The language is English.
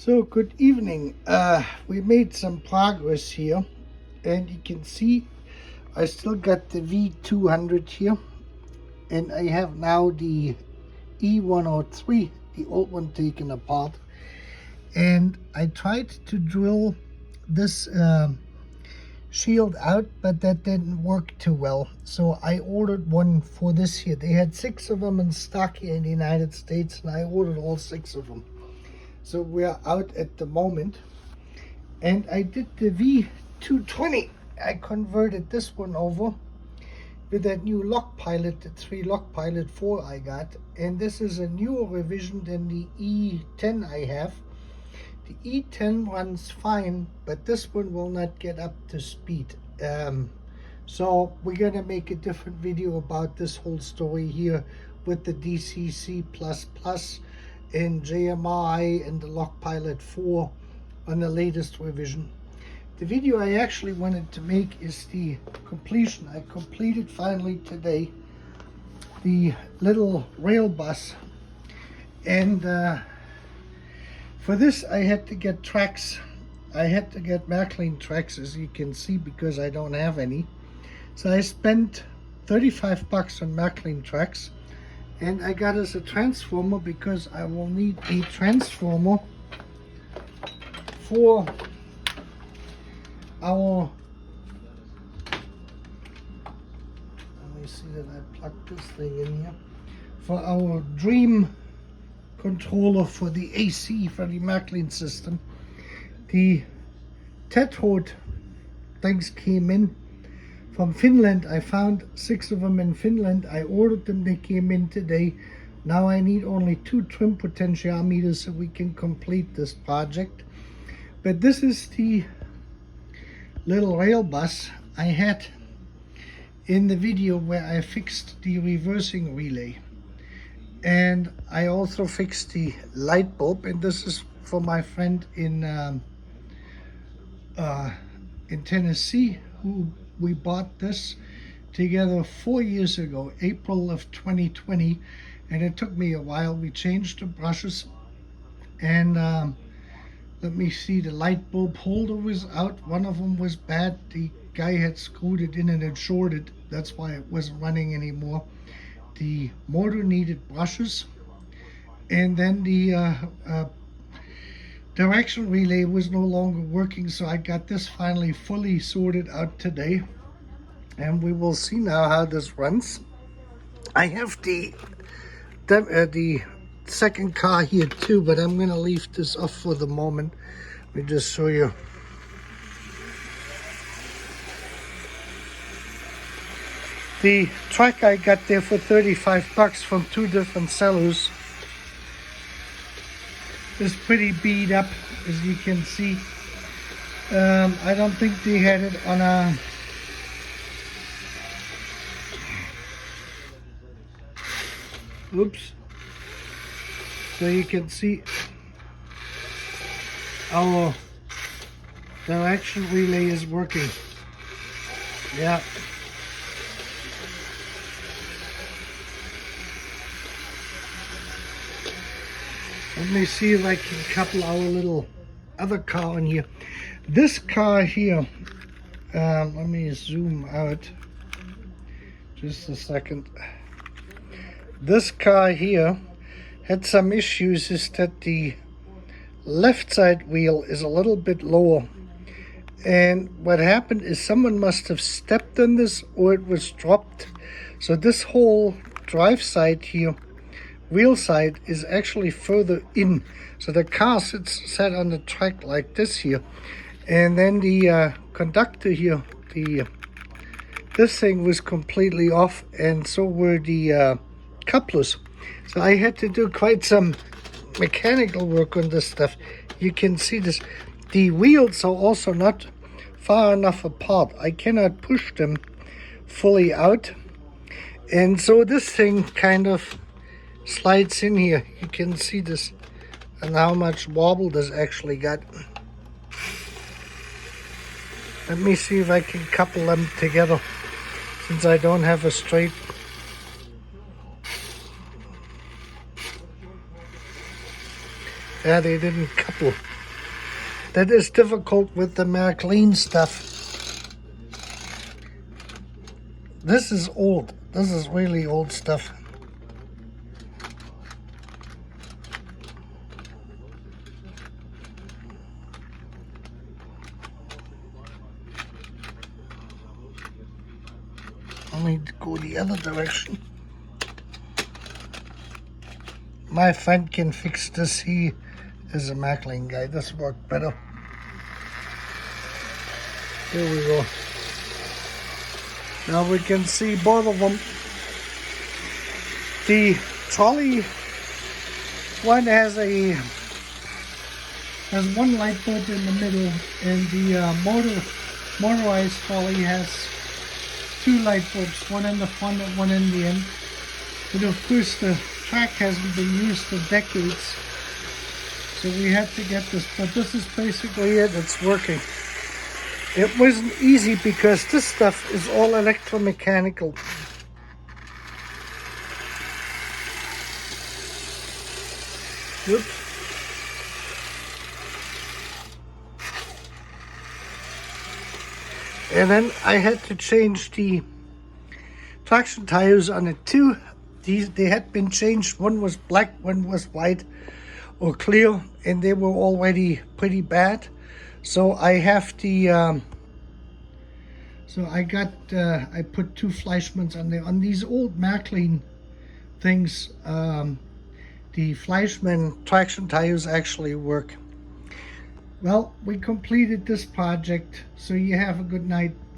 So good evening. We made some progress here, and you can see I still got the V200 here, and I have now the E103, the old one, taken apart. And I tried to drill this shield out, but that didn't work too well. So I ordered one for this here. They had 6 of them in stock here in the United States, and I ordered all 6 of them. So we're out at the moment, and I did the V220. I converted this one over with that new lock pilot, the 3 lock pilot 4 I got, and this is a newer revision than the E10 I have. The E10 runs fine, but this one will not get up to speed. So we're gonna make a different video about this whole story here with the DCC++ and JMI and the lock pilot 4 on the latest revision. The video I actually wanted to make is the completion. I completed finally today the little rail bus, and for this I had to get tracks. I had to get Märklin tracks, as you can see, because I don't have any. So I spent $35 on Märklin tracks, and I got us a transformer because I will need a transformer for our, let me see that I plugged this thing in here, for our dream controller for the AC for the Märklin system. The tetrode things came in from Finland. I found 6 of them in Finland. I ordered them, they came in today. Now I need only 2 trim potentiometers so we can complete this project. But this is the little rail bus I had in the video where I fixed the reversing relay. And I also fixed the light bulb, and this is for my friend in Tennessee, who we bought this together 4 years ago, April of 2020, and it took me a while. We changed the brushes, and let me see, the light bulb holder was out. One of them was bad. The guy had screwed it in and it shorted. That's why it wasn't running anymore. The motor needed brushes, and then the direction relay was no longer working, so I got this finally fully sorted out today, and we will see now how this runs. I have the second car here too, but I'm gonna leave this off for the moment. Let me just show you. The track I got there for $35 from 2 different sellers is pretty beat up, as you can see. I don't think they had it on a oops. So you can see our direction relay is working. Yeah. Let me see if I can couple our little other car in here. This car here, let me zoom out just a second. This car here had some issues, is that the left side wheel is a little bit lower. And what happened is someone must have stepped on this, or it was dropped. So this whole drive side here, wheel side, is actually further in. So the car sat on the track like this here. And then the conductor here, this thing was completely off, and so were the couplers. So I had to do quite some mechanical work on this stuff. You can see this. The wheels are also not far enough apart. I cannot push them fully out. And so this thing kind of slides in here. You can see this and how much wobble this actually got. Let me see if I can couple them together, since I don't have a straight. Yeah, they didn't couple. that is difficult with the Märklin stuff. This is old. This is really old stuff. Let me go the other direction. My friend can fix this. He is a Märklin guy. This worked better. Here we go. Now we can see both of them. The trolley one has one light bulb in the middle, and the motorized trolley has two light bulbs, one in the front and one in the end. But of course the track hasn't been used for decades, so we had to get this, but this is basically it. It's working. It wasn't easy because this stuff is all electromechanical. Oops. And then I had to change the traction tires on it too. They had been changed. One was black, one was white or clear, and they were already pretty bad. So I have the I put two Fleischmanns on there. On these old Märklin things, the Fleischmann traction tires actually work. Well, we completed this project, so you have a good night.